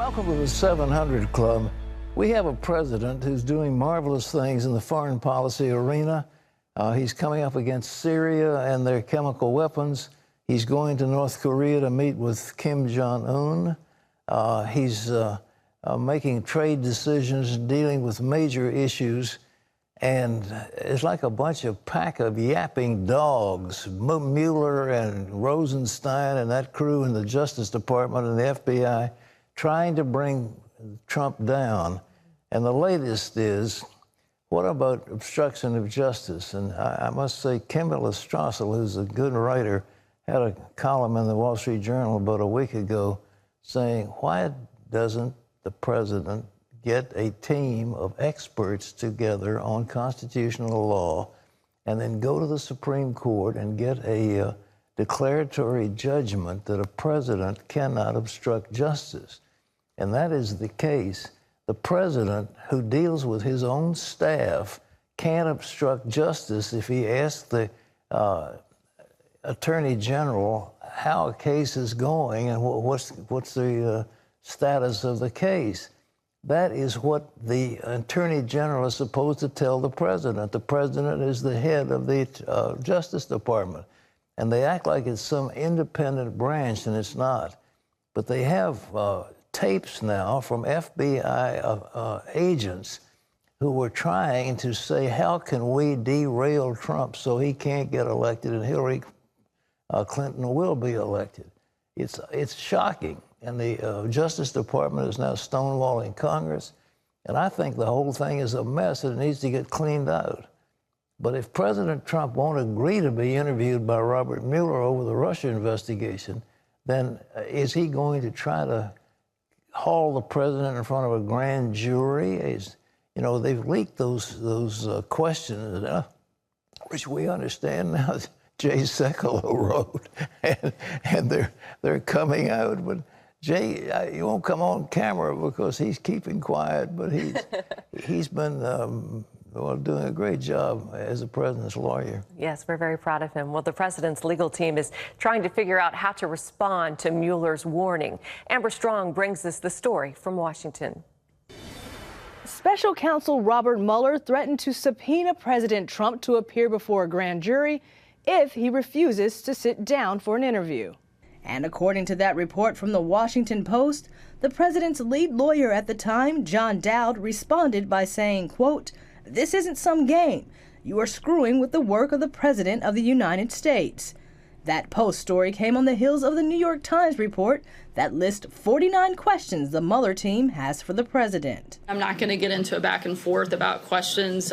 Welcome to the 700 Club. We have a president who's doing marvelous things in the foreign policy arena. He's coming up against Syria and their chemical weapons. He's going to North Korea to meet with Kim Jong-un. He's making trade decisions, dealing with major issues. And it's like a pack of yapping dogs. Mueller and Rosenstein and that crew in the Justice Department and the FBI trying to bring Trump down. And the latest is, what about obstruction of justice? And I must say, Kimberly Strassel, who's a good writer, had a column in the Wall Street Journal about a week ago saying, why doesn't the president get a team of experts together on constitutional law and then go to the Supreme Court and get a declaratory judgment that a president cannot obstruct justice? And that is the case. The president, who deals with his own staff, can't obstruct justice if he asks the Attorney General how a case is going and what's the status of the case. That is what the Attorney General is supposed to tell the president. The president is the head of the Justice Department. And they act like it's some independent branch, and it's not. But they have tapes now from FBI agents who were trying to say, how can we derail Trump so he can't get elected and Hillary Clinton will be elected? It's shocking. And the Justice Department is now stonewalling Congress. And I think the whole thing is a mess and it needs to get cleaned out. But if President Trump won't agree to be interviewed by Robert Mueller over the Russia investigation, then is he going to try to haul the president in front of a grand jury? You know, they've leaked those questions, which we understand now Jay Sekulow wrote, and they're coming out. But Jay, you won't come on camera because he's keeping quiet, but he's been doing a great job as the president's lawyer. Yes, we're very proud of him. Well, the president's legal team is trying to figure out how to respond to Mueller's warning. Amber Strong brings us the story from Washington. Special counsel Robert Mueller threatened to subpoena President Trump to appear before a grand jury if he refuses to sit down for an interview. And according to that report from the Washington Post, the president's lead lawyer at the time, John Dowd, responded by saying, quote, "This isn't some game. You are screwing with the work of the President of the United States." That Post story came on the heels of the New York Times report that lists 49 questions the Mueller team has for the president. I'm not going to get into a back and forth about questions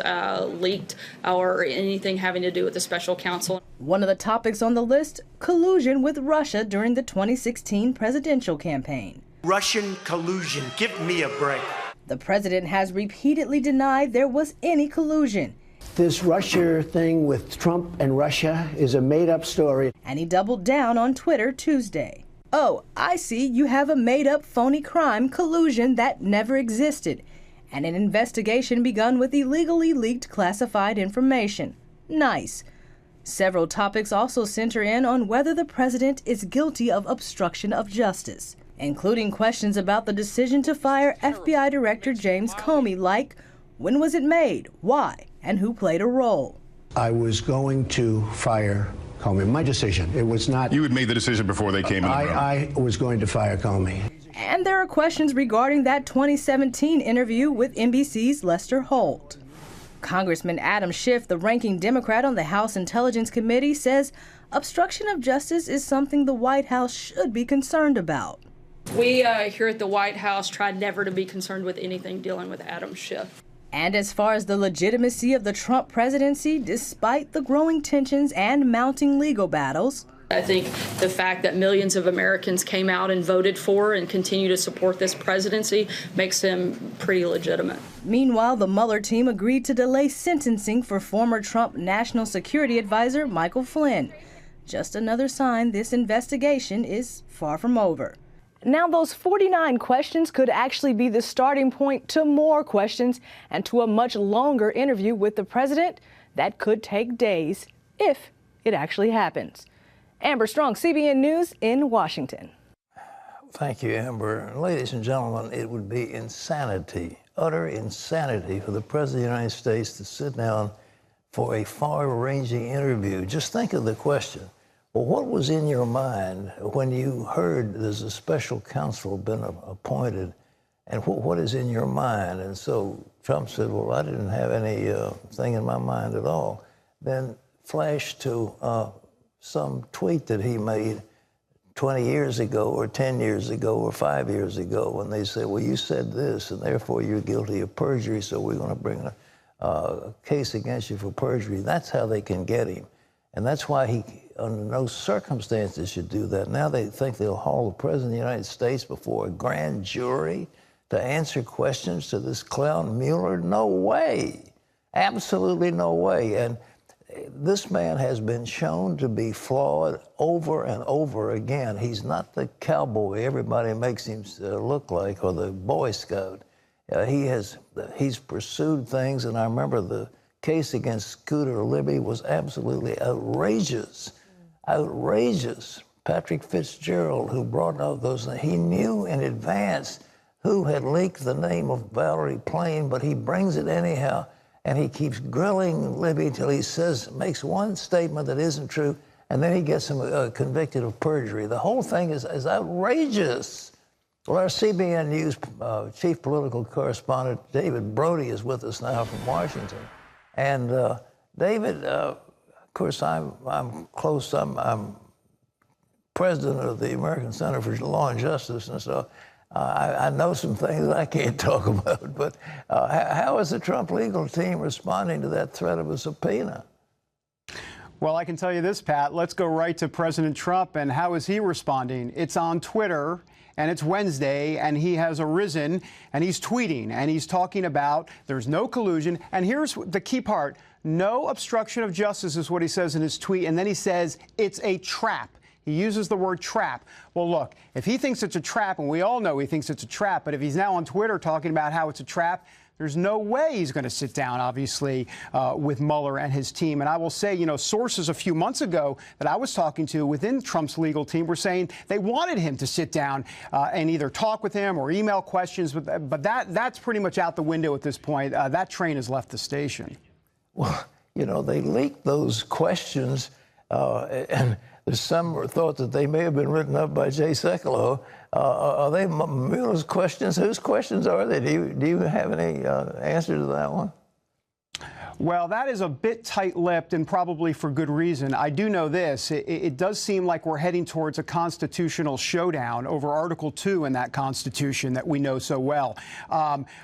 leaked or anything having to do with the special counsel. One of the topics on the list, collusion with Russia during the 2016 presidential campaign. Russian collusion. Give me a break. The president has repeatedly denied there was any collusion. This Russia thing with Trump and Russia is a made-up story. And he doubled down on Twitter Tuesday. Oh, I see you have a made-up phony crime collusion that never existed, and an investigation begun with illegally leaked classified information. Nice. Several topics also center in on whether the president is guilty of obstruction of justice, including questions about the decision to fire FBI Director James Comey, like, when was it made, why, and who played a role? I was going to fire Comey. My decision. It was not... You had made the decision before they came in the room. I was going to fire Comey. And there are questions regarding that 2017 interview with NBC's Lester Holt. Congressman Adam Schiff, the ranking Democrat on the House Intelligence Committee, says obstruction of justice is something the White House should be concerned about. We here at the White House try never to be concerned with anything dealing with Adam Schiff. And as far as the legitimacy of the Trump presidency, despite the growing tensions and mounting legal battles, I think the fact that millions of Americans came out and voted for and continue to support this presidency makes him pretty legitimate. Meanwhile, the Mueller team agreed to delay sentencing for former Trump National Security Advisor Michael Flynn. Just another sign this investigation is far from over. Now, those 49 questions could actually be the starting point to more questions and to a much longer interview with the president that could take days if it actually happens. Amber Strong, CBN News in Washington. Thank you, Amber. Ladies and gentlemen, it would be insanity, utter insanity for the President of the United States to sit down for a far-ranging interview. Just think of the question. Well, what was in your mind when you heard there's a special counsel been appointed, and what is in your mind? And so Trump said, well, I didn't have any thing in my mind at all. Then flashed to some tweet that he made 20 years ago or 10 years ago or 5 years ago when they said, well, you said this, and therefore you're guilty of perjury, so we're going to bring a case against you for perjury. That's how they can get him. And that's why he, under no circumstances, should do that. Now they think they'll haul the President of the United States before a grand jury to answer questions to this clown Mueller? No way. Absolutely no way. And this man has been shown to be flawed over and over again. He's not the cowboy everybody makes him look like, or the Boy Scout. He's pursued things, and I remember the case against Scooter Libby was absolutely outrageous. Outrageous. Patrick Fitzgerald, who brought out those things, he knew in advance who had leaked the name of Valerie Plame, but he brings it anyhow, and he keeps grilling Libby till he makes one statement that isn't true, and then he gets him convicted of perjury. The whole thing is outrageous. Well, our CBN News chief political correspondent, David Brody, is with us now from Washington. And David, of course, I'm close. I'm president of the American Center for Law and Justice, and so I know some things that I can't talk about. But how is the Trump legal team responding to that threat of a subpoena? Well, I can tell you this, Pat. Let's go right to President Trump. And how is he responding? It's on Twitter, and it's Wednesday, and he has arisen, and he's tweeting, and he's talking about there's no collusion. And here's the key part. No obstruction of justice is what he says in his tweet. And then he says it's a trap. He uses the word trap. Well, look, if he thinks it's a trap, and we all know he thinks it's a trap, but if he's now on Twitter talking about how it's a trap, there's no way he's going to sit down, obviously, with Mueller and his team. And I will say, you know, sources a few months ago that I was talking to within Trump's legal team were saying they wanted him to sit down and either talk with him or email questions. But that's pretty much out the window at this point. That train has left the station. Well, you know, they leaked those questions, and there's some thought that they may have been written up by Jay Sekulow. Are they Mueller's questions? Whose questions are they? Do you have any answer to that one? Well, that is a bit tight-lipped, and probably for good reason. I do know this. It does seem like we're heading towards a constitutional showdown over Article 2 in that Constitution that we know so well.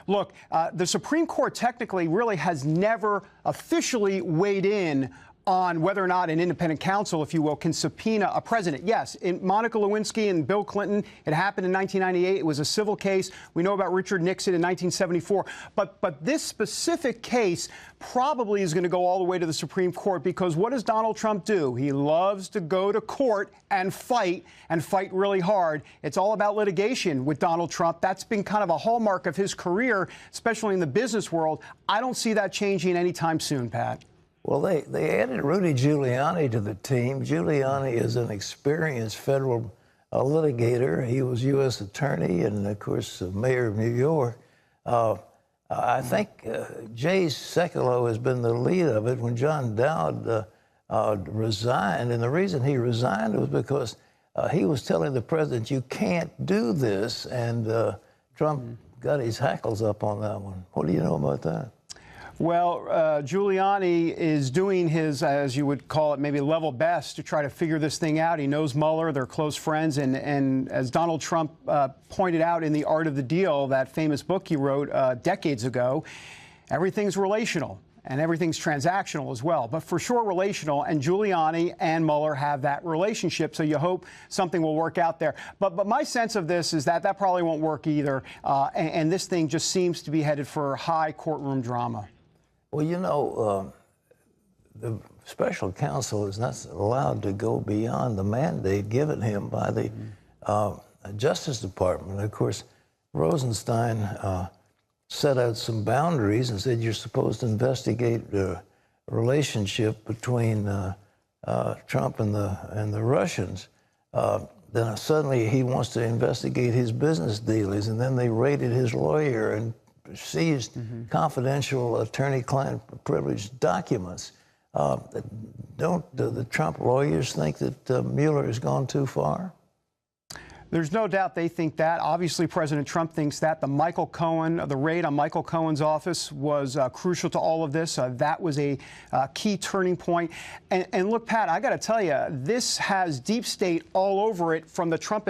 Look, the Supreme Court technically really has never officially weighed in on whether or not an independent counsel, if you will, can subpoena a president. Yes, in Monica Lewinsky and Bill Clinton, it happened in 1998. It was a civil case. We know about Richard Nixon in 1974. But this specific case probably is going to go all the way to the Supreme Court, because what does Donald Trump do? He loves to go to court and fight really hard. It's all about litigation with Donald Trump. That's been kind of a hallmark of his career, especially in the business world. I don't see that changing anytime soon, Pat. Well, they added Rudy Giuliani to the team. Giuliani is an experienced federal litigator. He was U.S. attorney and, of course, mayor of New York. I think Jay Sekulow has been the lead of it. When John Dowd resigned, and the reason he resigned was because he was telling the president, you can't do this, and Trump got his hackles up on that one. What do you know about that? Well, Giuliani is doing his, as you would call it, maybe level best to try to figure this thing out. He knows Mueller. They're close friends. And as Donald Trump pointed out in The Art of the Deal, that famous book he wrote decades ago, everything's relational and everything's transactional as well. But for sure relational, and Giuliani and Mueller have that relationship, so you hope something will work out there. But my sense of this is that probably won't work either, and this thing just seems to be headed for high courtroom drama. Well, you know, the special counsel is not allowed to go beyond the mandate given him by the Justice Department. Of course, Rosenstein set out some boundaries and said you're supposed to investigate the relationship between Trump and the Russians. then suddenly he wants to investigate his business dealings, and then they raided his lawyer and seized confidential attorney-client privileged documents. Don't the Trump lawyers think that Mueller has gone too far? There's no doubt they think that. Obviously, President Trump thinks that. The raid on Michael Cohen's office was crucial to all of this. That was a key turning point. And look, Pat, I got to tell you, this has deep state all over it from the Trump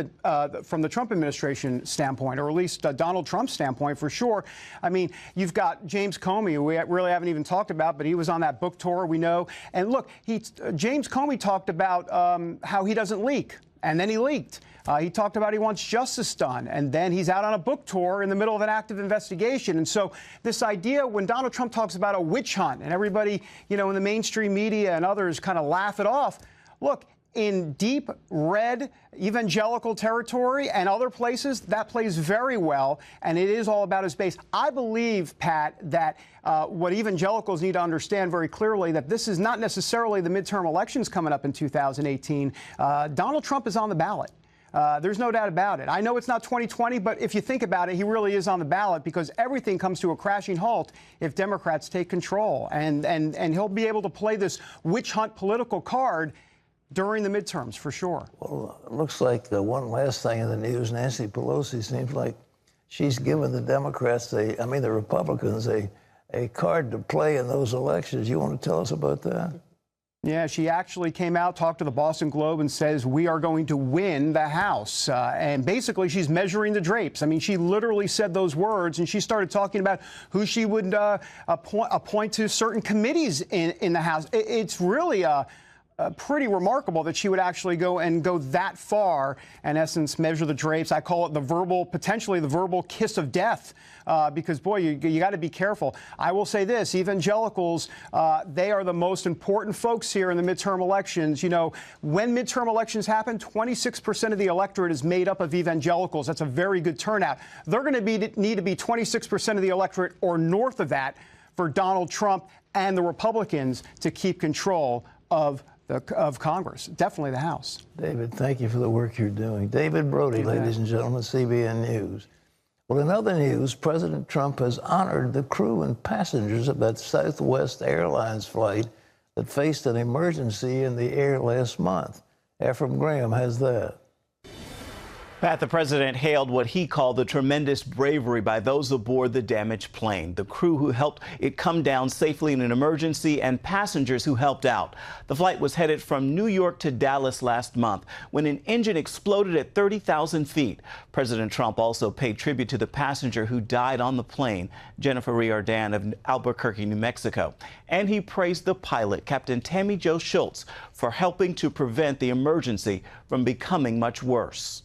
administration standpoint, or at least Donald Trump's standpoint, for sure. I mean, you've got James Comey, who we really haven't even talked about, but he was on that book tour, we know. And look, James Comey talked about how he doesn't leak, and then he leaked. He talked about he wants justice done, and then he's out on a book tour in the middle of an active investigation. And so this idea, when Donald Trump talks about a witch hunt, and everybody, in the mainstream media and others kind of laugh it off, look, in deep red evangelical territory and other places, that plays very well, and it is all about his base. I believe, Pat, that what evangelicals need to understand very clearly, that this is not necessarily the midterm elections coming up in 2018. Donald Trump is on the ballot. There's no doubt about it. I know it's not 2020, but if you think about it, he really is on the ballot, because everything comes to a crashing halt if Democrats take control. And he'll be able to play this witch hunt political card during the midterms, for sure. Well, it looks like one last thing in the news, Nancy Pelosi seems like she's given the Democrats, the Republicans, a card to play in those elections. You want to tell us about that? Yeah, she actually came out, talked to the Boston Globe, and says, we are going to win the House. And basically, she's measuring the drapes. I mean, she literally said those words, and she started talking about who she would appoint to certain committees in the House. It's really pretty remarkable that she would actually go that far, in essence, measure the drapes. I call it potentially the verbal kiss of death, because, boy, you got to be careful. I will say this, evangelicals, they are the most important folks here in the midterm elections. When midterm elections happen, 26% of the electorate is made up of evangelicals. That's a very good turnout. They're going to need to be 26% of the electorate or north of that for Donald Trump and the Republicans to keep control of Congress, definitely the House. David, thank you for the work you're doing. David Brody, ladies and gentlemen, CBN News. Well, in other news, President Trump has honored the crew and passengers of that Southwest Airlines flight that faced an emergency in the air last month. Ephraim Graham has that. Pat, the president hailed what he called the tremendous bravery by those aboard the damaged plane, the crew who helped it come down safely in an emergency, and passengers who helped out. The flight was headed from New York to Dallas last month when an engine exploded at 30,000 feet. President Trump also paid tribute to the passenger who died on the plane, Jennifer Riordan of Albuquerque, New Mexico. And he praised the pilot, Captain Tammy Jo Schultz, for helping to prevent the emergency from becoming much worse.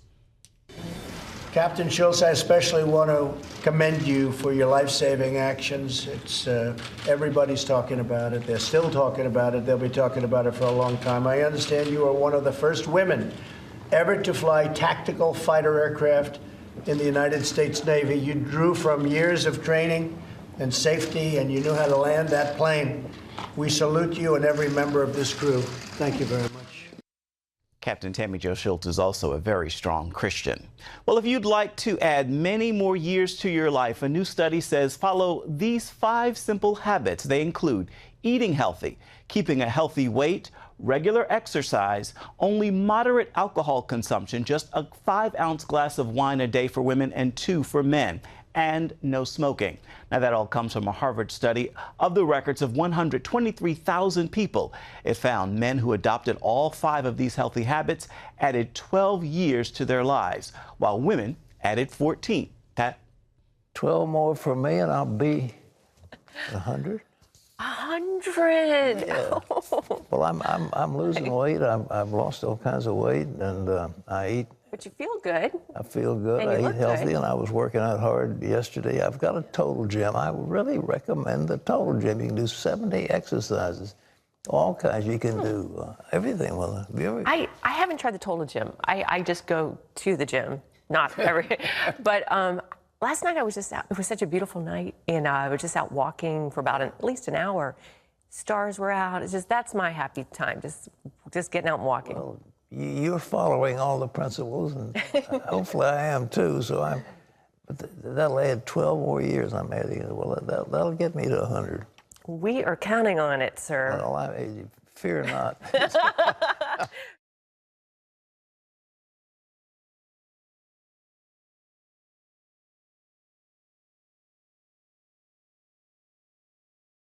Captain Schultz, I especially want to commend you for your life-saving actions. Everybody's talking about it. They're still talking about it. They'll be talking about it for a long time. I understand you are one of the first women ever to fly tactical fighter aircraft in the United States Navy. You drew from years of training and safety, and you knew how to land that plane. We salute you and every member of this crew. Thank you very much. Captain Tammy Jo Schultz is also a very strong Christian. Well, if you'd like to add many more years to your life, a new study says follow these 5 simple habits. They include eating healthy, keeping a healthy weight, regular exercise, only moderate alcohol consumption, just a 5-ounce glass of wine a day for women and 2 for men, and no smoking. Now, that all comes from a Harvard study of the records of 123,000 people. It found men who adopted all 5 of these healthy habits added 12 years to their lives, while women added 14. Pat? 12 more for me, and I'll be 100. 100. Yeah. Well, I'm losing weight. I've lost all kinds of weight, and I eat. But you feel good. I feel good. And I you eat healthy, good. and I was working out hard yesterday. I've got a total gym. I really recommend the total gym. You can do 70 exercises, all kinds. You can do everything with it. I haven't tried the total gym. I just go to the gym, not every. But last night I was just out. It was such a beautiful night, and I was just out walking for about at least an hour. Stars were out. It's just, that's my happy time. Just getting out and walking. Well, you're following all the principles, and hopefully I am too. So but that'll add 12 more years. I'm adding. Well, that'll get me to 100. We are counting on it, sir. Well, fear not.